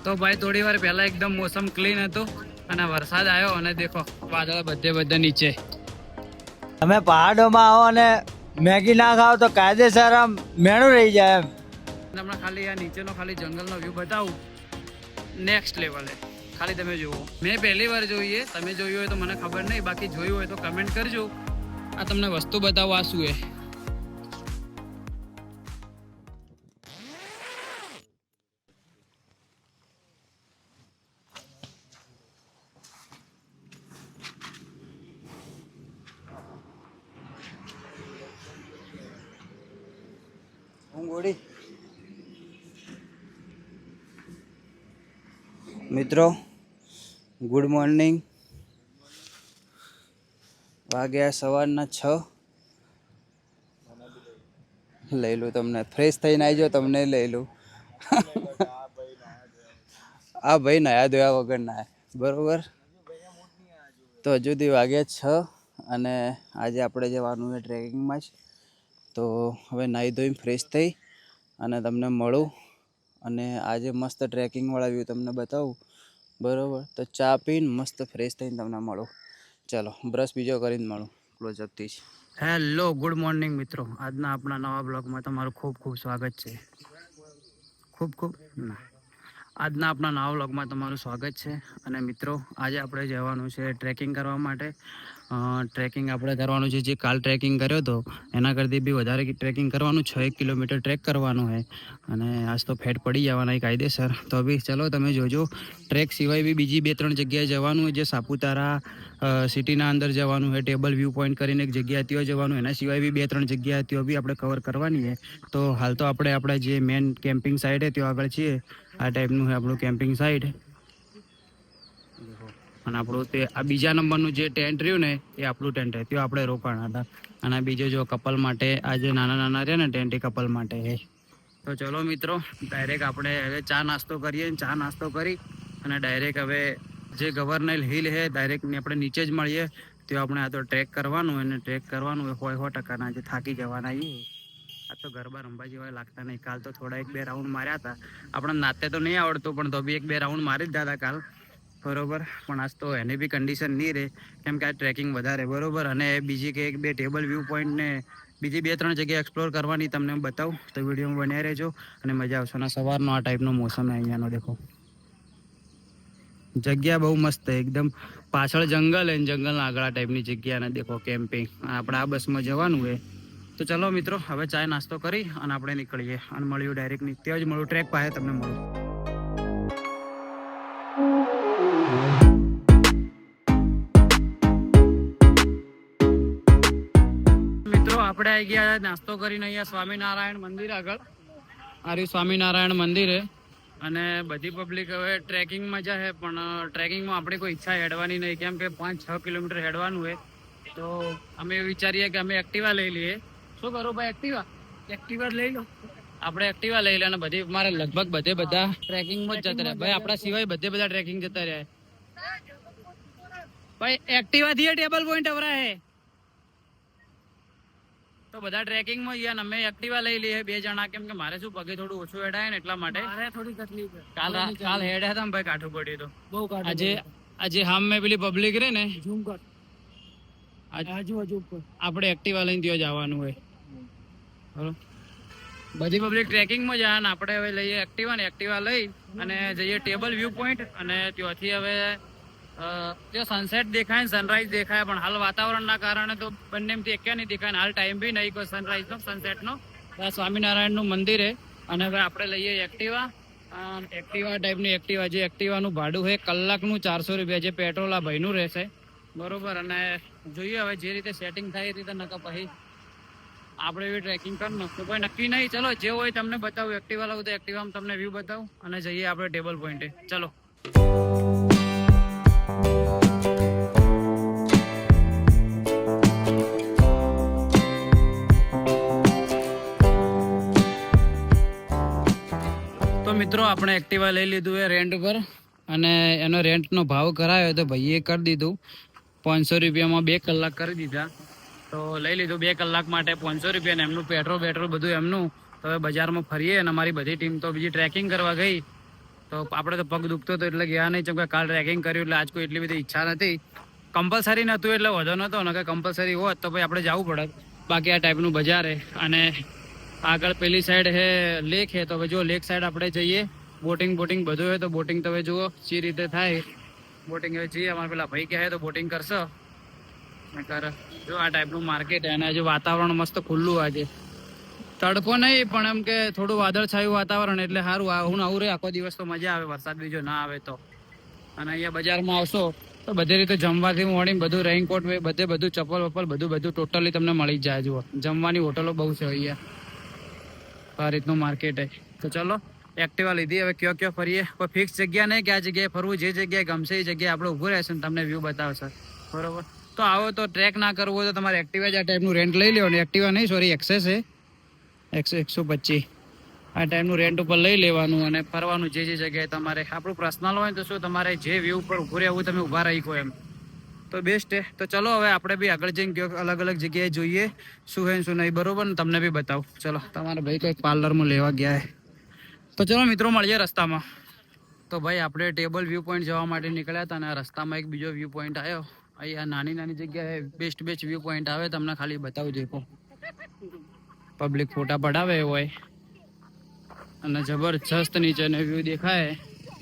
તો ભાઈ થોડી વાર પહેલા એકદમ મોસમ ક્લીન હતું અને વરસાદ આવ્યો અને દેખો વાદળ બધે નીચે. તમે પહાડોમાં આવો અને મેગી ના ખાઓ તો કાયદેસર આમ મેણું રહી જાય એમ. તમને ખાલી આ નીચેનો ખાલી જંગલનો વ્યૂ બતાવું, નેક્સ્ટ લેવલે. ખાલી તમે જુઓ, મેં પહેલી વાર જોઈએ, તમે જોયું હોય તો મને ખબર નહીં, બાકી જોયું હોય તો કમેન્ટ કરજો. આ તમને વસ્તુ બતાવો, આ શું એ. મિત્રો ગુડ મોર્નિંગ. વાગ્યા સવારના 6. લઈ લઉં તમને, ફ્રેશ થઈને આવી જાઓ, તમને લઈ લઉં. આ ભાઈ નાયા ધોયા વગર નાયા, બરોબર. તો હજુ સુધી વાગ્યા 6 અને આજે આપણે જવાનું છે ટ્રેકિંગમાં જ. તો હવે નાહી ધોઈને ફ્રેશ થઈ અને તમને મળું અને આજે મસ્ત ટ્રેકિંગવાળા વ્યૂ તમને બતાવું, બરાબર. તો ચા પીને મસ્ત ફ્રેશ થઈને તમને મળું. ચાલો, બ્રશ બીજો કરીને મળું ક્લોઝઅપથી જ. હેલો, ગુડ મોર્નિંગ મિત્રો. આજના આપણા નવા બ્લોગમાં તમારું ખૂબ ખૂબ સ્વાગત છે. આજના આપણા નવા વ્લોગમાં તમારું સ્વાગત છે. અને મિત્રો, આજે આપણે જવાનું છે ટ્રેકિંગ કરવા માટે. ટ્રેકિંગ આપણે કરવાનું છે, જે કાલ ટ્રેકિંગ કર્યો હતો એના કરતી બી વધારે ટ્રેકિંગ કરવાનું, 6 કિલોમીટર ટ્રેક કરવાનું છે. અને આજ તો ફેટ પડી જવાના કાયદેસર. તો બી ચલો તમે જોજો. ટ્રેક સિવાય બી બીજી 2-3 જગ્યાએ જવાનું હોય, જે સાપુતારા સિટીના અંદર જવાનું છે, ટેબલ વ્યૂ પોઈન્ટ કરીને એક જગ્યા ત્યાં જવાનું. એના સિવાય બી 2-3 જગ્યા ત્યાં બી આપણે કવર કરવાની છે. તો હાલ તો આપણે આપણા જે મેન કેમ્પિંગ સાઇટ છે ત્યાં આગળ છીએ. આ ટાઈપનું છે આપણું કેમ્પિંગ સાઇટ. અને આપણું તે આ બીજા નંબરનું જે ટેન્ટ રહ્યું ને એ આપણું ટેન્ટ છે, ત્યાં આપણે રોકાણા હતા. અને બીજો જો કપલ માટે આ જે નાના રહ્યા ને ટેન્ટ, એ કપલ માટે છે. તો ચલો મિત્રો, ડાયરેક્ટ આપણે હવે ચા નાસ્તો કરીએ. ચા નાસ્તો કરી અને ડાયરેક્ટ હવે જે ગવર્નર હિલ છે ડાયરેક્ટ આપણે નીચે જ મળીએ. ત્યાં આપણે આ તો ટ્રેક કરવાનું અને ટ્રેક કરવાનું 100% આજે થાકી જવાના છીએ. આ તો ગરબા રંબા જેવા લાગતા નહીં. કાલ તો થોડા 1-2 રાઉન્ડ માર્યા હતા. આપણે નાતે તો નહીં આવડતું, પણ તો બી 1-2 રાઉન્ડ મારી જ હતા કાલ, બરોબર. પણ આજ તો એની બી કન્ડિશન નહીં રહે, કેમ કે આ ટ્રેકિંગ વધારે, બરોબર. અને બીજી કે 1-2 ટેબલ વ્યૂ પોઈન્ટ ને બીજી 2-3 જગ્યાએ એક્સપ્લોર કરવાની તમને બતાવું. તો વિડીયોમાં બન્યા રહેજો અને મજા આવશે. અને સવારનો આ ટાઈપનો મોસમ અહીંયાનો દેખો, જગ્યા બહુ મસ્ત છે એકદમ. પાછળ જંગલ અને જંગલના આગળ આ ટાઈપની જગ્યા. અને દેખો કેમ્પિંગ. આપણે આ બસમાં જવાનું છે. તો ચલો મિત્રો, હવે ચાય નાસ્તો કરી અને આપણે નીકળીએ અને મળ્યું ડાયરેક્ટ ત્યાં જ મળું, ટ્રેક પાસે તમને મળું. મિત્રો આપણે આવી ગયા નાસ્તો કરીને અહીંયા સ્વામિનારાયણ મંદિર આગળ. આ સ્વામિનારાયણ મંદિર છે. અને બધી પબ્લિક હવે ટ્રેકિંગમાં જાય, પણ ટ્રેકિંગમાં આપણી કોઈ ઈચ્છા હેડવાની નહીં, કેમ કે 5-6 કિલોમીટર હેડવાનું હોય. તો અમે વિચારીએ કે અમે એક્ટિવા લઈ લઈએ. શું કરું ભાઈ? એક્ટિવા લઈ લો. આપણે એક્ટિવા લઈ લે. અને બધી મારે લગભગ બધા ટ્રેકિંગમાં જ જતા રહે ભાઈ. આપણા સિવાય બધા ટ્રેકિંગ જતા રહ્યા ભાઈ. એક્ટિવા થી ટેબલ પોઈન્ટ અવરા હે તો બધા ટ્રેકિંગમાં ગયા ને અમે એક્ટિવા લઈ લઈએ 2 જણા, કેમ કે મારે શું પગે થોડું ઓછું હેડાય ને એટલા માટે. થોડી તકલીફ કાલ હેડ્યા હતા ભાઈ, કાઠું પડ્યું તો બહુ. આજે હામ મેં પેલી પબ્લિક રે ને આપણે એક્ટિવા લઈને ત્યાં જવાનું હોય, બરોબર. બધી પબ્લિક ટ્રેકિંગમાં જાય ને આપણે હવે લઈએ એક્ટિવા ને. એક્ટિવા લઈ અને જઈએ ટેબલ વ્યૂ પોઈન્ટ. અને ત્યાંથી હવે જો સનસેટ દેખાય ને સનરાઈઝ દેખાય, પણ હાલ વાતાવરણના કારણે તો બંનેમાંથી એકે નહીં દેખાય. હાલ ટાઈમ બી નહીં કોઈ સનરાઈઝનો સનસેટનો. સ્વામિનારાયણનું મંદિર છે. અને હવે આપણે લઈએ એક્ટિવા ટાઈપની એક્ટિવા. જે એક્ટિવાનું ભાડું છે કલાકનું 400 રૂપિયા, જે પેટ્રોલ આ ભાઈનું રહેશે, બરોબર. અને જોઈએ હવે જે રીતે સેટિંગ થાય એ રીતે, નકર પછી આપણે એવી ટ્રેકિંગ કરવાનું કોઈ નક્કી નહીં. ચલો જે હોય તમને બતાવું. એક્ટિવા લાવું તો એક્ટિવામાં તમને વ્યૂ બતાવું અને જઈએ આપણે ટેબલ પોઈન્ટે. ચલો. તો મિત્રો, આપણે એક્ટિવા લઈ લીધું એ રેન્ટ પર. અને એનો રેન્ટનો ભાવ કરાયો તો ભાઈએ કરી દીધું 500 રૂપિયામાં 2 કલાક કરી દીધા. તો લઈ લીધું 2 કલાક માટે 500 રૂપિયા. ને એમનું પેટ્રોલ બધું એમનું. તો હવે બજારમાં ફરીએ. અને અમારી બધી ટીમ તો બીજી ટ્રેકિંગ કરવા ગઈ. તો આપણે તો પગ દુખતો હતો એટલે ગયા નહીં, કેમ કે કાલ ટ્રેકિંગ કર્યું એટલે આજ કોઈ એટલી બધી ઈચ્છા નથી. કમ્પલસરી નહોતું એટલે વધો નહોતો ને, કે કમ્પલસરી હોત તો ભાઈ આપણે જવું પડે. બાકી આ ટાઈપનું બજાર હે અને આગળ પેલી સાઈડ હે લેક હે. તો હવે જો લેક સાઈડ આપણે જઈએ, બોટિંગ બધું હોય તો બોટિંગ તો હવે જુઓ સી રીતે થાય. બોટિંગ હવે જઈએ, અમારે પેલા ભાઈ કહે તો બોટિંગ કરશો. જો આ ટાઈપનું માર્કેટ અને હજુ વાતાવરણ મસ્ત ખુલ્લું આજે. તડકો નહીં પણ એમ કે થોડું વાદળછાયું વાતાવરણ એટલે સારું. આવું રહે આખો દિવસ તો મજા આવે, વરસાદ બીજો ના આવે તો. અને અહીંયા બજારમાં આવશો તો બધી રીતે જમવાથી મોડી બધું રેઇનકોટ બધું ચપ્પલ વપ્પલ બધું ટોટલી તમને મળી જ જાય. જુઓ જમવાની હોટલો બહુ છે અહીંયા. આ રીતનું માર્કેટ હે. તો ચલો એક્ટિવા લીધી, હવે કયો ફરીએ. કોઈ ફિક્સ જગ્યા નહીં કે આ જગ્યાએ ફરવું, જે જગ્યાએ ગમશે એ જગ્યાએ આપણે ઊભું રહેશે ને તમને વ્યૂ બતાવશે. બરોબર, તો આવો તો ટ્રેક ના કરવું હોય તો તમારે એક્ટિવા જ આ ટાઈપનું રેન્ટ લઈ લેવાનું. એક્ટિવા નહીં સોરી એક્સેસ છે 125. આ ટાઈપનું રેન્ટ ઉપર લઈ લેવાનું અને ફરવાનું જે જગ્યાએ તમારે. આપણું પર્સનલ હોય તો શું તમારે જે વ્યૂ ઉપર ઊભું રહેવું તમે ઊભા રહી શકો એમ, તો બેસ્ટ છે. તો ચલો હવે આપણે બી આગળ જઈને અલગ જગ્યાએ જોઈએ શું હે શું નહીં. બરોબર ને, તમને બી બતાવું. ચલો, તમારા ભાઈ કંઈક પાર્લરમાં લેવા ગયા હે. તો ચલો મિત્રો મળીએ રસ્તામાં. તો ભાઈ આપણે ટેબલ વ્યૂ પોઈન્ટ જવા માટે નીકળ્યા હતા અને રસ્તામાં એક બીજો વ્યૂ પોઈન્ટ આવ્યો. અહીંયા નાની જગ્યાએ બેસ્ટ વ્યૂ પોઈન્ટ આવે, તમને ખાલી બતાવું દેખો. પબ્લિક ફોટા પડાવે હોય અને જબરજસ્ત નીચેનો વ્યૂ દેખાય.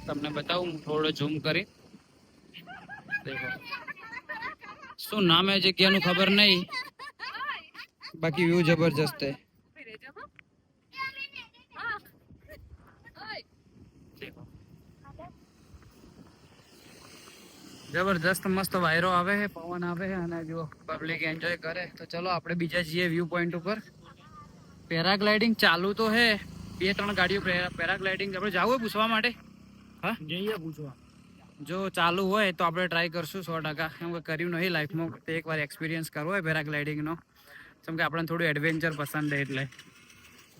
તમને બતાવું થોડો ઝૂમ કરી. દેખો શું નામ એ જગ્યાનું ખબર નહીં, બાકી વ્યૂ જબરજસ્ત છે. જબરજસ્ત મસ્ત વાયરો આવે છે, પવન આવે છે અને જો પબ્લિક એન્જોય કરે. તો ચલો આપણે બીજા જઈએ વ્યૂ પોઈન્ટ ઉપર. પેરાગ્લાઇડિંગ ચાલુ તો હે, 2-3 ગાડીઓ પેરાગ્લાઇડિંગ. આપણે જવું હોય પૂછવા માટે? હા જઈએ પૂછવા. જો ચાલુ હોય તો આપણે ટ્રાય કરશું 100%. કેમ કે કર્યું નહીં લાઈફમાં, તો એકવાર એક્સપિરિયન્સ કરવો હોય પેરાગ્લાઇડિંગનો. કેમ કે આપણને થોડું એડવેન્ચર પસંદ છે એટલે.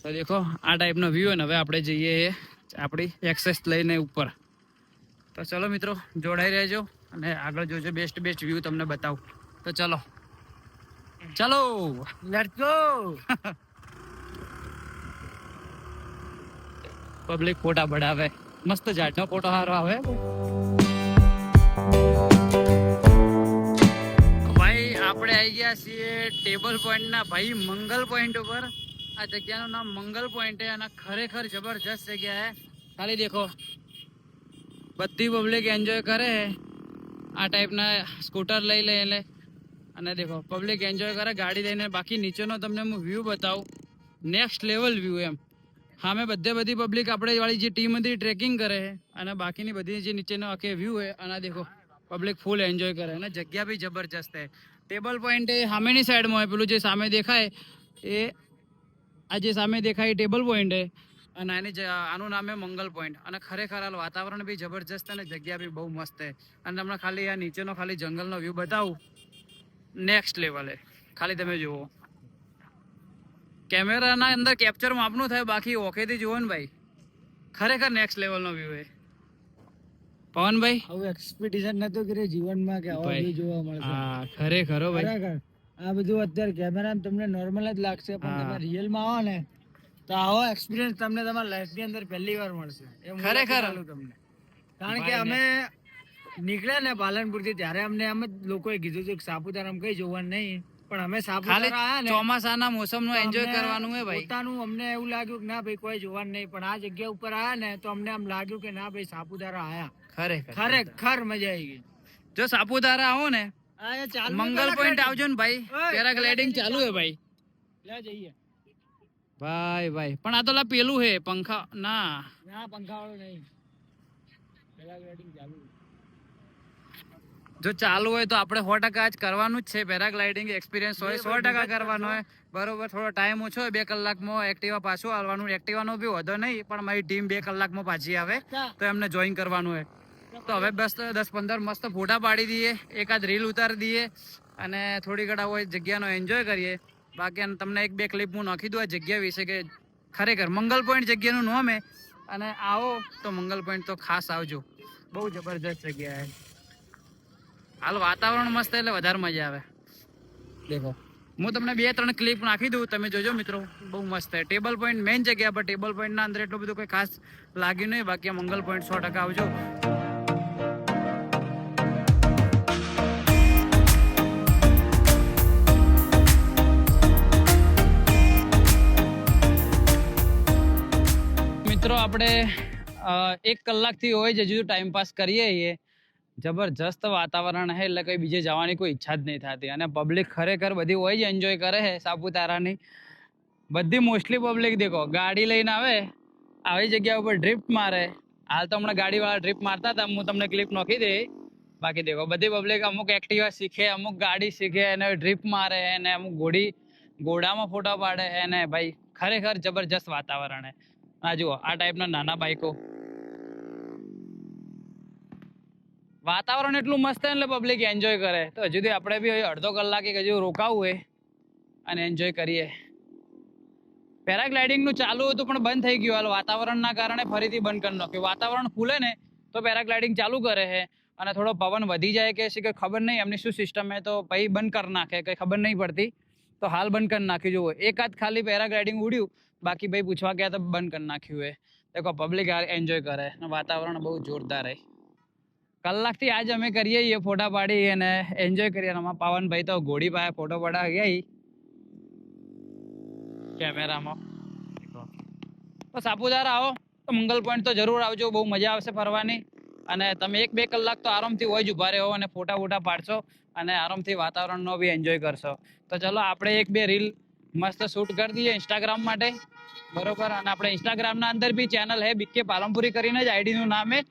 તો દેખો આ ટાઈપનો વ્યૂ ને હવે આપણે જઈએ આપણી એક્સેસ લઈને ઉપર. તો ચલો મિત્રો જોડાઈ રહેજો અને આગળ જોજો, બેસ્ટ વ્યૂ તમને બતાવું. તો ચલો લેટ્સ ગો. પબ્લિક ફોટા પડાવે, મસ્ત ઝાડનો ફોટો સારો આવે. ભાઈ આપણે આવી ગયા છીએ ટેબલ પોઈન્ટ ના ભાઈ મંગલ પોઈન્ટ ઉપર. આ જગ્યાનું નામ મંગલ પોઈન્ટ છે અને ખરેખર જબરજસ્ત જગ્યા છે. ખાલી દેખો બધી પબ્લિક એન્જોય કરે આ ટાઈપના સ્કૂટર લઈ લે અને દેખો પબ્લિક એન્જોય કરે ગાડી લઈને. બાકી નીચેનો તમને હું વ્યૂ બતાવું, નેક્સ્ટ લેવલ વ્યૂ એમ. સામે બધી પબ્લિક આપણે વાળી જે ટીમ હતી ટ્રેકિંગ કરે અને બાકીની બધી જે નીચેનો આખે વ્યૂ હોય અને દેખો પબ્લિક ફૂલ એન્જોય કરે અને જગ્યા બી જબરજસ્ત છે. ટેબલ પોઈન્ટ એ સામેની સાઈડમાં હોય, પેલું જે સામે દેખાય એ આ જે સામે દેખાય ટેબલ પોઈન્ટ છે અને આનું નામ છે મંગલ પોઈન્ટ. અને ખરેખર આ વાતાવરણ બી જબરજસ્ત અને જગ્યા બી બહુ મસ્ત છે. અને તમને ખાલી આ નીચેનો ખાલી જંગલનો વ્યૂ બતાવું, નેક્સ્ટ લેવલે. ખાલી તમે જુઓ, કેમેરાના અંદર કેપ્ચર માપનું થાય, બાકી ઓકેથી જુઓ ને ભાઈ, ખરેખર નેક્સ્ટ લેવલનો વ્યૂ છે. પવનભાઈ આવું એક્સપેક્ટેશન નતું કે જીવનમાં કે આવા વ્યૂ જોવા મળશે. હા ખરેખર હો ભાઈ. ખરેખર આ બધું અત્યારે કેમેરામાં તમને નોર્મલ જ લાગશે, પણ તમે રિયલમાં આવો ને તો આવો એક્સપિરિયન્સ તમને તમારા લાઈફની અંદર પહેલી વાર મળશે. ખરેખર તમને, કારણ કે અમે નીકળ્યા ને પાલનપુરથી ત્યારે અમને આમ જ લોકોએ કીધું હતું કે સાપુતારામાં કઈ જોવાનું નહીં, પણ અમે સાપુતારા આયા ને ચોમાસાના મોસમનો એન્જોય કરવાનું હે ભાઈ. પોતાનું અમને એવું લાગ્યું કે ના ભાઈ કોઈ જોવાનું નહીં, પણ આ જગ્યા ઉપર આયા ને તો અમને આમ લાગ્યું કે ના ભાઈ સાપુતારા આયા. ખરેખર મજા આવી ગઈ. જો સાપુતારા આવો ને મંગલ પોઈન્ટ આવજો ને ભાઈ, પેરાગ્લાઇડિંગ ચાલુ હે ભાઈ. લે જઈએ ભાઈ પણ આ તો પેલું હે પંખા ના પંખા વાળું નહીં, પેરાગ્લાઇડિંગ ચાલુ. જો ચાલુ હોય તો આપણે 100% જ કરવાનું જ છે. પેરાગ્લાઇડિંગ એક્સપિરિયન્સ હોય 100% કરવાનો હોય. બરોબર, થોડો ટાઈમ ઓછો હોય, 2 કલાકમાં એક્ટિવા પાછું આવવાનું. એક્ટિવાનો બી વધો નહીં, પણ મારી ટીમ 2 કલાકમાં પાછી આવે તો એમને જોઈન કરવાનું હોય. તો હવે બસ 10-15 મસ્ત ફોટા પાડી દઈએ, એકાદ રીલ ઉતારી દઈએ અને થોડી ઘણા હોય જગ્યાનો એન્જોય કરીએ. બાકી તમને 1-2 ક્લિપ હું નાખી દઉં આ જગ્યા વિશે કે ખરેખર મંગલ પોઈન્ટ જગ્યાનું નામ હે. અને આવો તો મંગલ પોઈન્ટ તો ખાસ આવજો, બહુ જબરજસ્ત જગ્યા છે. હાલ વાતાવરણ મસ્ત એટલે વધારે મજા આવે. દેખો હું તમને 2-3 ક્લિપ નાખી દઉં, તમે જોજો મિત્રો, બહુ મસ્ત છે. ટેબલ પોઈન્ટ મેઇન જગ્યા પર, ટેબલ પોઈન્ટના અંદર એટલું બધું કોઈ ખાસ લાગ્યું નહીં, બાકી આ મંગલ પોઈન્ટ 100% આવજો. મિત્રો આપણે 1 કલાકથી હોય જ હજુ ટાઈમ પાસ કરીએ છીએ. જબરજસ્ત વાતાવરણ છે એટલે કઈ બીજે જવાની કોઈ ઈચ્છા જ નહીં થતી. અને પબ્લિક ખરેખર બધી હોય જ એન્જોય કરે છે સાપુતારાની. બધી મોસ્ટલી પબ્લિક દેખો ગાડી લઈને આવે, આવી જગ્યા ઉપર ડ્રિફ્ટ મારે. હાલ તો હમણાં ગાડીવાળા ડ્રિફ્ટ મારતા હતા, હું તમને ક્લિપ નોખી દે. બાકી દેખો બધી પબ્લિક અમુક એક્ટિવા શીખે, અમુક ગાડી શીખે, અને ડ્રિફ્ટ મારે, અને અમુક ઘોડામાં ફોટા પાડે. અને ભાઈ ખરેખર જબરજસ્ત વાતાવરણ છે. આ જુઓ આ ટાઈપના નાના બાઈકો, વાતાવરણ એટલું મસ્ત છે એટલે પબ્લિક એન્જોય કરે. તો હજુ આપણે બી અડધો કલાક હજુ રોકાવું હોય અને એન્જોય કરીએ. પેરાગ્લાઇડિંગ નું ચાલુ હતું પણ બંધ થઈ ગયું. હાલ વાતાવરણના કારણે ફરીથી બંધ કરી નાખ્યું. વાતાવરણ ખુલે ને તો પેરાગ્લાઇડિંગ ચાલુ કરે છે, અને થોડો પવન વધી જાય કે શું ખબર નહીં એમની શું સિસ્ટમ છે, તો પછી બંધ કરી નાખે, કઈ ખબર નહીં પડતી. તો હાલ બંધ કરી નાખ્યું. જુઓ એકાદ ખાલી પેરાગ્લાઇડિંગ ઉડ્યું, બાકી ભાઈ પૂછવા ગયા તો બંધ કરી નાખ્યું છે. દેખો પબ્લિક એન્જોય કરે, વાતાવરણ બહુ જોરદાર છે. કલાકથી આજ અમે કરીએ છીએ ફોટા પાડી અને એન્જોય કરીએ. આમાં પાવનભાઈ તો ઘોડી પાસે ફોટો પડાવી ગયા કેમેરામાં. તો સાપુતારા આવો તો મંગલ પોઈન્ટ તો જરૂર આવજો, બહુ મજા આવશે ફરવાની. અને તમે 1-2 કલાક તો આરામથી હોય જ ઉભા રહો અને ફોટા પાડશો અને આરામથી વાતાવરણનો બી એન્જોય કરશો. તો ચલો આપણે 1-2 રીલ મસ્ત શૂટ કરી દઈએ ઇન્સ્ટાગ્રામ માટે, બરોબર. અને આપણે ઇન્સ્ટાગ્રામના અંદર બી ચેનલ હે બીકે પાલનપુરી કરીને જ આઈડીનું નામ હે,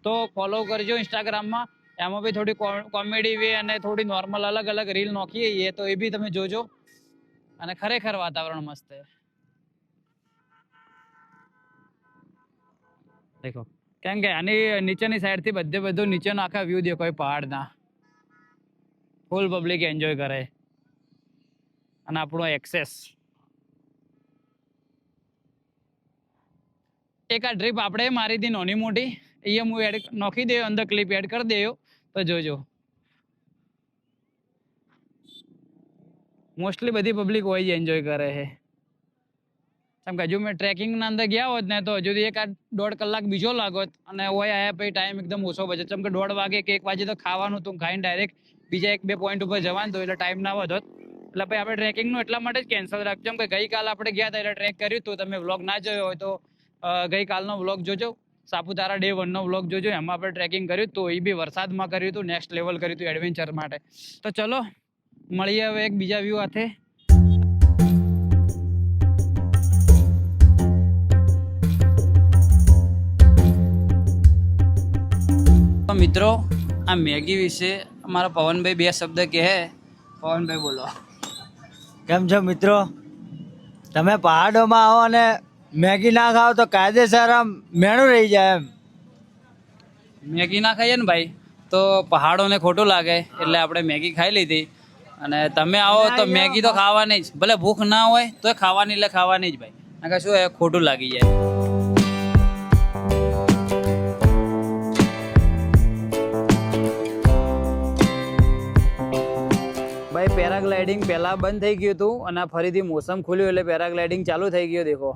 તો ફોલો કરજો ઇન્સ્ટાગ્રામમાં. એમાં બી થોડી કોમેડી વે અને થોડી નોર્મલ અલગ અલગ રીલ નોખીએ, તો એ બી તમે જોજો. અને ખરેખર વાતાવરણ મસ્ત છે. દેખો કેમ કે આની નીચેની સાઈડ થી બધું નીચેનો આખા વ્યૂ દેખો પહાડના. ફૂલ પબ્લિક એન્જોય કરે. અને આપણો એક્સેસ એક આ ટ્રીપ આપણે મારી હતી નાની મોટી, એ હું એડ નોખી દે, અંદર ક્લિપ એડ કરી દેયો તો જોજો. મોસ્ટલી બધી પબ્લિક હોય જ એન્જોય કરે છે. કેમ કે હજુ મેં ટ્રેકિંગના અંદર ગયા હોત ને તો હજુ 1-1.5 કલાક બીજો લાગોત, અને હોય આયા પછી ટાઈમ એકદમ ઓછો બચે. કેમ કે 1:30 વાગે કે 1 વાગે તો ખાવાનું હતું, ખાઈને ડાયરેક્ટ બીજા 1-2 પોઈન્ટ ઉપર જવાનું હતું, એટલે ટાઈમ ના વધોત. એટલે પછી આપણે ટ્રેકિંગનું એટલા માટે જ કેન્સલ રાખ્યું. કેમ કે ગઈકાલ આપણે ગયા હતા એટલે ટ્રેક કર્યું હતું. તમે વ્લોગ ના જોયો હોય તો ગઈકાલનો વ્લોગ જોજો, સાપુતારા ડે 1 નો વ્લોગ જોજો. એમાં આપણે ટ્રેકિંગ કર્યું હતું, એ બી વરસાદમાં કર્યું હતું, નેક્સ્ટ લેવલ કર્યું હતું એડવેન્ચર માટે. તો ચલો મળીએ હવે એક બીજા વ્યૂ સાથે. મિત્રો આ મેગી વિશે અમારા પવનભાઈ 2 શબ્દ કહે. પવનભાઈ બોલો. કેમ છો મિત્રો? તમે પહાડોમાં આવો અને મેગી ના ખાઓ તો કાયદેસર આમ મેણું રહી જાય. એમ મેગી ના ખાઈએ ને ભાઈ તો પહાડોને ખોટું લાગે, એટલે આપણે મેગી ખાઈ લીધી. અને તમે આવો તો મેગી તો ખાવાની જ, ભલે ભૂખ ના હોય તો ખાવાની, એટલે ખાવાની જ ભાઈ. કારણ કે શું ખોટું લાગી જાય. ભાઈ પેરાગ્લાઇડિંગ પહેલા બંધ થઈ ગયું હતું અને ફરીથી મોસમ ખુલ્યું એટલે પેરાગ્લાઇડિંગ ચાલુ થઈ ગયું. દેખો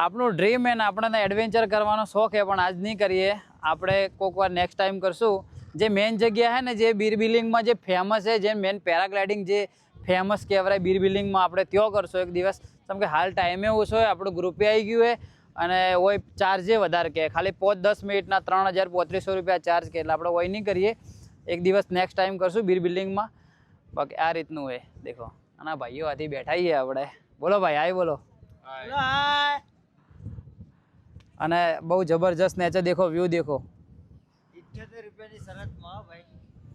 આપણું ડ્રીમ હે ને આપણને એડવેન્ચર કરવાનો શોખ છે, પણ આજ નહીં કરીએ. આપણે કોઈક વાર નેક્સ્ટ ટાઈમ કરશું. જે મેઇન જગ્યા છે ને, જે બીરબિલિંગમાં જે ફેમસ છે, જે મેઇન પેરાગ્લાઇડિંગ જે ફેમસ કહેવાય બીરબિલિંગમાં, આપણે ત્યાં કરશું એક દિવસ. કેમ કે હાલ ટાઈમે ઓછો હોય, આપણું ગ્રુપે આવી ગયું હોય અને હોય ચાર્જે વધારે કે ખાલી 5-10 મિનિટના 3,000-3,500 રૂપિયા ચાર્જ કે, એટલે આપણે હોય નહીં કરીએ. એક દિવસ નેક્સ્ટ ટાઈમ કરશું બીરબિલિંગમાં. બાકી આ રીતનું હોય. દેખો અને ભાઈઓ હાથી બેઠા છીએ આપણે. બોલો ભાઈ, હાય બોલો. અને બહુ જબરજસ્ત નેચર દેખો, વ્યૂ દેખો. 78 રૂપિયાની શરતમાં ભાઈ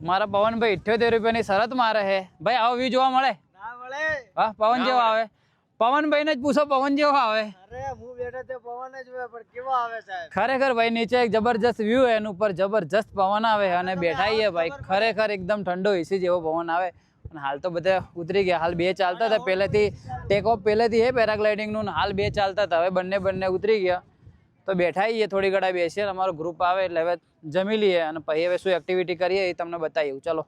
મારા પવનભાઈ 78 રૂપિયાની શરત મારે છે ભાઈ. આવો વ્યૂ જોવા મળે? ના મળે. હા પવન જેવો આવે. પવનભાઈ ને જ પૂછો પવન જેવો આવે. અરે હું બેઠો તે પવન જ હોય, પણ કેવો આવે સાહેબ? ખરેખર ભાઈ નીચે એક જબરજસ્ત વ્યૂ છે, એના ઉપર જબરજસ્ત પવન આવે અને બેઠાઈએ ભાઈ. ખરેખર એકદમ ઠંડો એસી જેવો પવન આવે. અને હાલ તો બધા ઉતરી ગયા. હાલ 2 ચાલતા હતા પહેલેથી, ટેક ઓફ પહેલેથી હે પેરાગ્લાઇડિંગનું. હાલ 2 ચાલતા હતા, હવે બંને ઉતરી ગયા. તો બેઠાઈએ થોડી ઘડા બેસીએ. અમારો ગ્રુપ આવે એટલે હવે જમી લઈએ અને પછી હવે શું એક્ટિવિટી કરીએ એ તમને બતાવીએ. ચલો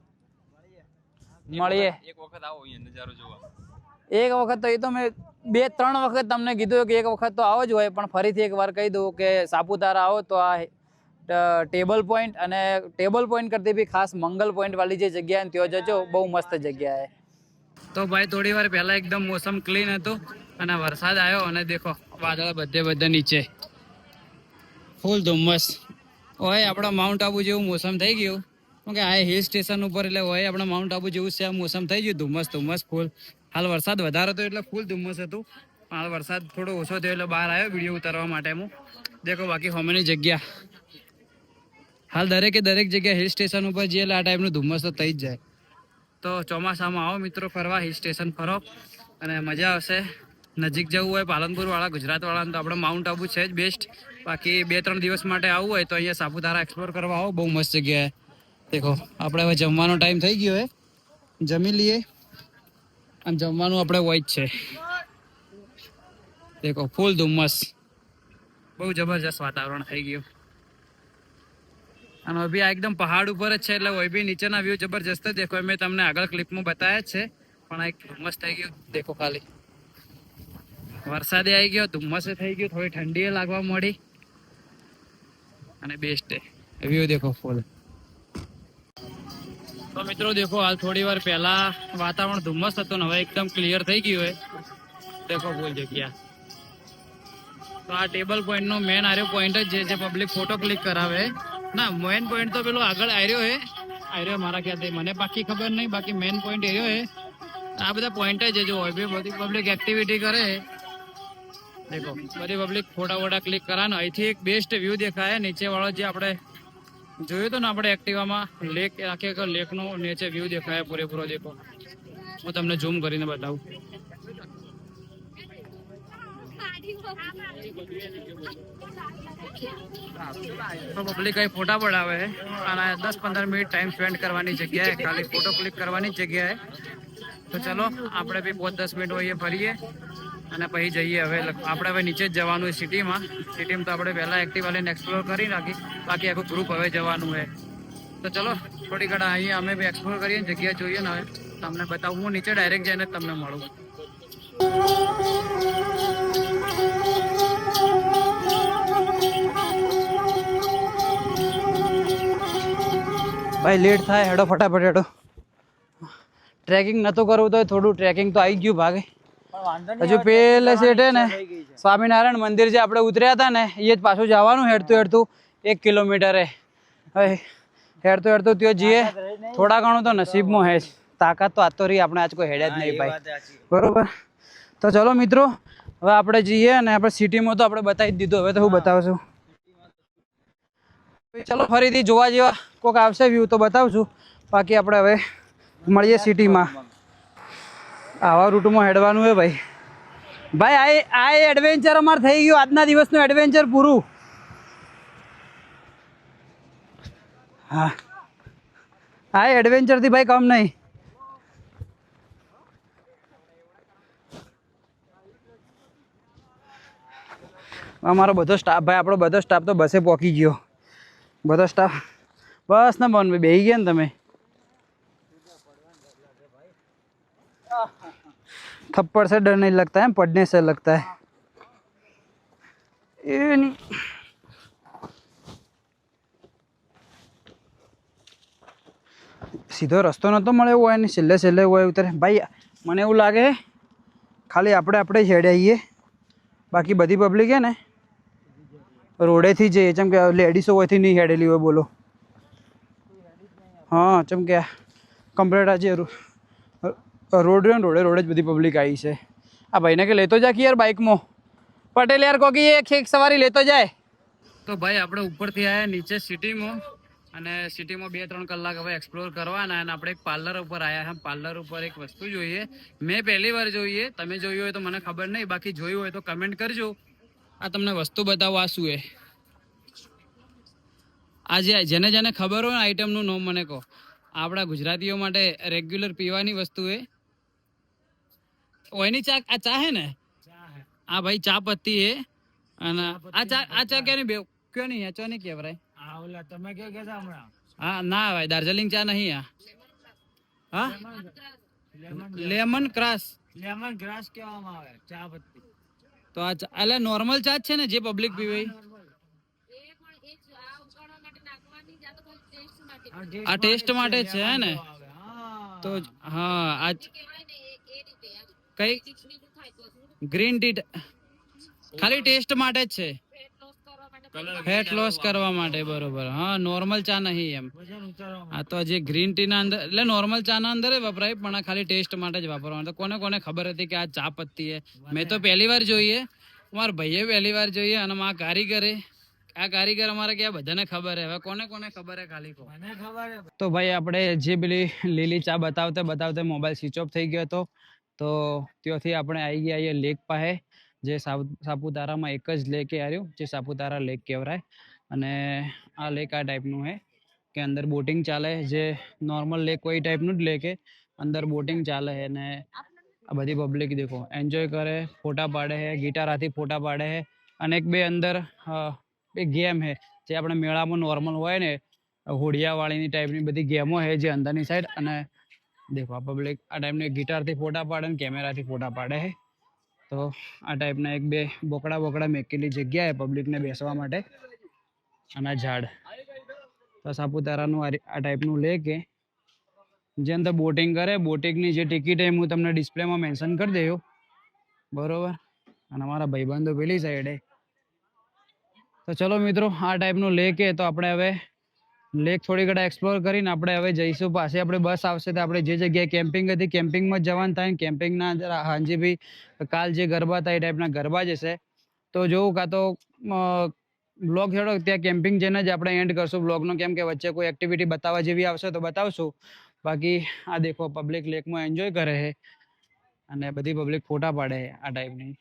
મળીએ એક વખત આવો અહીંયા નજારો જોવા. એક વખત તો એ તો મેં 2-3 વખત તમને કીધું કે એક વખત તો આવો જ હોય, પણ ફરીથી એક વાર કહી દઉં કે સાપુતારા આવો તો આ ટેબલ પોઈન્ટ અને ટેબલ પોઈન્ટ કરતી બી ખાસ મંગલ પોઈન્ટ વાળી જે જગ્યા ને ત્યાં જજો, બહુ મસ્ત જગ્યા છે. તો ભાઈ થોડી વાર પહેલા એકદમ મોસમ ક્લીન હતું અને વરસાદ આવ્યો અને દેખો વાદળ બધે નીચે ફૂલ ધુમ્મસ હોય. આપણા માઉન્ટ આબુ જેવું મોસમ થઈ ગયું, કે આ હિલ સ્ટેશન ઉપર એટલે હોય આપણા માઉન્ટ આબુ જેવું સેમ મોસમ થઈ ગયું. ધુમ્મસ ફૂલ. હાલ વરસાદ વધારે હતો એટલે ફૂલ ધુમ્મસ હતું, પણ હાલ વરસાદ થોડો ઓછો થયો એટલે બહાર આવ્યો વિડીયો ઉતારવા માટે હું. દેખો બાકી હોમેની જગ્યા હાલ દરેક જગ્યા હિલ સ્ટેશન ઉપર જઈએ એટલે આ ટાઈપનું ધુમ્મસ તો થઈ જ જાય. તો ચોમાસામાં આવો મિત્રો ફરવા, હિલ સ્ટેશન ફરો અને મજા આવશે. નજીક જવું હોય પાલનપુર વાળા, ગુજરાત વાળાને તો આપણે માઉન્ટ આબુ છે જ બેસ્ટ. બાકી 2-3 દિવસ માટે આવવું હોય તો અહીંયા સાપુતારા એક્સપ્લોર કરવા આવો, બહુ મસ્ત જગ્યા. દેખો આપણે હવે જમવાનો ટાઈમ થઈ ગયો હોય, જમી લઈએ. અને જમવાનું આપણે હોય જ છે. દેખો ફૂલ ધુમ્મસ, બહુ જબરજસ્ત વાતાવરણ થઈ ગયું. અને બી આ એકદમ પહાડ ઉપર જ છે એટલે હોય બી નીચેના વ્યૂ જબરજસ્ત જ દેખો. મેં તમને આગળ ક્લિપમાં બતાવ્યા જ છે, પણ આ એક ધુમ્મસ થઈ ગયું. દેખો ખાલી વરસાદે આવી ગયો, ધુમ્મસે થઈ ગયું, થોડી ઠંડી લાગવા મળી અને બેસ્ટ વ્યૂ દેખો ફૂલ. તો મિત્રો દેખો હાલ થોડી વાર પહેલા વાતાવરણ ધુમ્મસ હતું ને હવે એકદમ ક્લિયર થઈ ગયું હોય. દેખો ફૂલ જગ્યા. તો આ ટેબલ પોઈન્ટ નો મેન આર્યો પોઈન્ટ જ જે પબ્લિક ફોટો ક્લિક કરાવે. ના મેન પોઈન્ટ તો પેલો આગળ આર્યો મારા ખ્યાલથી, મને બાકી ખબર નહીં. બાકી મેન પોઈન્ટ એર્યો હે. આ બધા પોઈન્ટ જ જો હોય બધી પબ્લિક એક્ટિવિટી કરે. દેખો બધી પબ્લિક ફોટા ક્લિક કરાવે. અહીંથી એક બેસ્ટ વ્યૂ દેખાય. નીચે વાળો જે આપણે જોયું હતું ને આપણે એક્ટિવામાં લેક, આખે લેકનો નીચે વ્યૂ દેખાય પૂરેપૂરો. દેખો હું તમને ઝૂમ કરીને બતાવું. તો પબ્લિક અહીં ફોટા પડાવે અને 10-15 મિનિટ ટાઈમ સ્પેન્ડ કરવાની જગ્યાએ, ખાલી ફોટો ક્લિક કરવાની જગ્યાએ. તો ચલો આપણે બી 5-10 મિનિટ હોઈએ ફરીએ અને પછી જઈએ. હવે આપણે હવે નીચે જ જવાનું સિટીમાં તો આપણે પહેલાં એક્ટિવા લઈને એક્સપ્લોર કરી નાખી. બાકી આખું ગ્રુપ હવે જવાનું છે. તો ચલો થોડી ઘણા અહીંયા અમે બી એક્સપ્લોર કરીએ, જગ્યા જોઈએ ને હવે તમને બતાવું. હું નીચે ડાયરેક્ટ જઈને તમને મળું. ભાઈ લેટ થાય, હેડો ફટાફટ હેડો. ટ્રેકિંગ નતું કરવું તો થોડું ટ્રેકિંગ તો આવી ગયું ભાગે. હજુ પેલે સેટ હે ને સ્વામિનારાયણ મંદિર જે આપણે ઉતર્યા હતા ને એ જ પાછું જવાનું હેડતું 1 કિલોમીટર. હવે હેડતું ત્યાં જઈએ. થોડા ઘણું તો નસીબમાં હે જ, તાકાત તો આતો રહી આપણે આજ કોઈ હેડ્યા જ નહીં ભાઈ, બરોબર. તો ચલો મિત્રો હવે આપણે જઈએ અને આપણે સિટીમાં તો આપણે બતાવી જ દીધું. હવે તો હું બતાવશું. ચલો ફરીથી જોવા જેવા કોઈક આવશે વ્યૂ તો બતાવશું. બાકી આપણે હવે મળીએ સિટીમાં. આવા રૂટમાં હેડવાનું હે ભાઈ. આ એડવેન્ચર અમારે થઈ ગયું, આજના દિવસનું એડવેન્ચર પૂરું. હા આ એડવેન્ચરથી ભાઈ કમ નહીં. અમારો બધો સ્ટાફ ભાઈ, આપણો બધો સ્ટાફ તો બસે પહોંચી ગયો. બધો સ્ટાફ બસ ને બન બેસી ગયા ને તમે. थप्पड़ से डर नहीं लगता है, पढ़ने से लगता है. ये नहीं સીધો રસ્તો નતો મળે હોય ને છેલ્લે હોય ઉતરે. ભાઈ મને એવું લાગે ખાલી આપણે જ હેડે આવીએ, બાકી બધી પબ્લિક હે ને રોડેથી જઈએ. ચમ કે લેડીસો હોયથી નહીં હેડેલી હોય બોલો. હા ચમ કે કમ્પ્લેટ આજે રોડ જ બધી પબ્લિક આવી છે. આ ભાઈને કે લેતો જા કે યાર બાઇકમાં. પટેલ યાર કોકી એક સવારી લેતો જાય. તો ભાઈ આપણે ઉપરથી આવ્યા નીચે સિટીમાં અને સિટીમાં 2-3 કલાક હવે એક્સપ્લોર કરવાના. અને આપણે એક પાર્લર ઉપર આવ્યા છે. પાર્લર ઉપર એક વસ્તુ જોઈએ, મેં પહેલી વાર જોઈએ. તમે જોયું હોય તો મને ખબર નહીં, બાકી જોયું હોય તો કમેન્ટ કરજો. આ તમને વસ્તુ બતાવો. આ શું છે? આ જેને ખબર હોય ને આઈટમનું નામ મને કહો. આપણા ગુજરાતીઓ માટે રેગ્યુલર પીવાની વસ્તુ છે. ઓયની ચા, આ ચા હે ને? હા ભાઈ ચા પત્તી હે. અને આ ચા ક્યાં નહીં, ક્યો નહીં આ ચા નહીં કહેવાય. તમે કે હમણાં હા ના ભાઈ દાર્જિલિંગ ચા નહીં. હા લેમન ક્રાસ લેમન ગ્રાસ કહેવામાં આવે ચા પત્તી. તો આ એટલે નોર્મલ ચા જ છે ને જે પબ્લિક પીવે ઈ? આ ટેસ્ટ માટે જ છે હે ને? તો હા આ કઈ ગ્રીન ટી ખાલી ટેસ્ટ માટે જ છે, ફેટ લોસ કરવા માટે, બરોબર. હા નોર્મલ ચા નહીં એમ. વજન ઉતારવા આ તો જે ગ્રીન ટી ના અંદર એટલે નોર્મલ ચા ના અંદર વપરાય પણ આ ખાલી ટેસ્ટ માટે જ વાપરવાનું. તો કોને કોને ખબર હતી કે આ ચા પત્તી હે? મેં તો પહેલી વાર જોઈએ, મારા ભાઈએ પહેલી વાર જોઈએ અને મારા કારીગરે, આ કારીગર અમારે ક્યાં બધાને ખબર હે. હવે કોને કોને ખબર હે ખાલી કહો. મને ખબર હે. તો ભાઈ આપણે જે પેલી લીલી ચા બતાવતે મોબાઈલ સ્વિચ ઓફ થઈ ગયો હતો. તો ત્યાંથી આપણે આવી ગયા અહીંયા લેક પાસે, જે સાપુતારામાં એક જ લેક આવ્યું, જે સાપુતારા લેક કહેવાય. અને આ લેક આ ટાઈપનું છે કે અંદર બોટિંગ ચાલે, જે નોર્મલ લેક કોઈ ટાઈપનું જ લેક છે. અંદર બોટિંગ ચાલે છે અને આ બધી પબ્લિક દેખો એન્જોય કરે, ફોટા પાડે છે, ગિટાર હાથી ફોટા પાડે છે. અને એક બે અંદર એક ગેમ છે જે આપણે મેળામાં નોર્મલ હોય ને, હોડિયાવાળીની ટાઈપની બધી ગેમો છે જે અંદરની સાઈડ. અને દેખો આ પબ્લિક આ ટાઈપની ગિટારથી ફોટા પાડે ને કેમેરાથી ફોટા પાડે છે. તો આ ટાઈપના એક બે બોકડા મેકેલી જગ્યા છે પબ્લિકને બેસવા માટે. અને આ ઝાડ તો સાપુતારાનું આ ટાઈપનું લેક છે જે અંદર બોટિંગ કરે. બોટિંગની જે ટિકિટ છે હું તમને ડિસ્પ્લેમાં મેન્શન કરી દઉં, બરોબર. અને અમારા ભાઈબંધો પેલી સાઈડે. તો ચલો મિત્રો આ ટાઈપનું લેક છે. તો આપણે હવે લેક થોડી ઘણા એક્સપ્લોર કરીને આપણે હવે જઈશું પાસે. આપણે બસ આવશે તો આપણે જે જગ્યાએ કેમ્પિંગ હતી કેમ્પિંગમાં જ જવાનું થાય. કેમ્પિંગના અંદર હાંજે બી કાલ જે ગરબા હતા એ ટાઈપના ગરબા જ હશે. તો જોવું કાં તો બ્લોગ છોડો ત્યાં કેમ્પિંગ જઈને જ આપણે એન્ડ કરશું બ્લોગનો, કેમ કે વચ્ચે કોઈ એક્ટિવિટી બતાવવા જેવી આવશે તો બતાવશું. બાકી આ દેખો પબ્લિક લેકમાં એન્જોય કરે છે અને બધી પબ્લિક ફોટા પાડે છે આ ટાઈપની.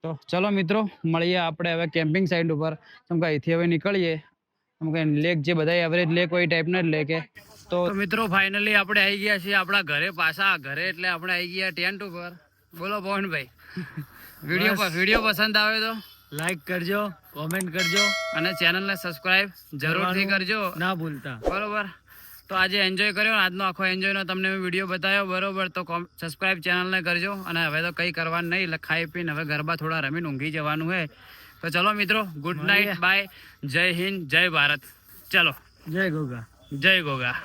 તો ચલો મિત્રો મળીએ આપણે હવે કેમ્પિંગ સાઇટ ઉપર. કેમ કે અહીંથી હવે નીકળીએ. કેમ કે લેક જે બધા એવરેજ લેક હોય ટાઈપના જ લેક. તો મિત્રો ફાઇનલી આપણે આવી ગયા છીએ આપણા ઘરે પાછા. ઘરે એટલે આપણે આવી ગયા ટેન્ટ ઉપર. બોલો પવનભાઈ, વિડીયો પસંદ આવે તો લાઈક કરજો, કોમેન્ટ કરજો અને ચેનલને સબસ્ક્રાઇબ જરૂરથી કરજો ના ભૂલતા, બરોબર. તો આજે એન્જોય કર્યો, આજનો આખો એન્જોયનો તમને મેં વિડીયો બતાવ્યો, બરોબર. તો સબસ્ક્રાઇબ ચેનલને કરજો. અને હવે તો કંઈ કરવાનું નહીં, એટલે ખાઈ પીને હવે ગરબા થોડા રમીને ઊંઘી જવાનું છે. તો ચલો મિત્રો, ગુડ નાઇટ, બાય, જય હિન્દ, જય ભારત. ચલો, જય ગોગા. જય ગોગા.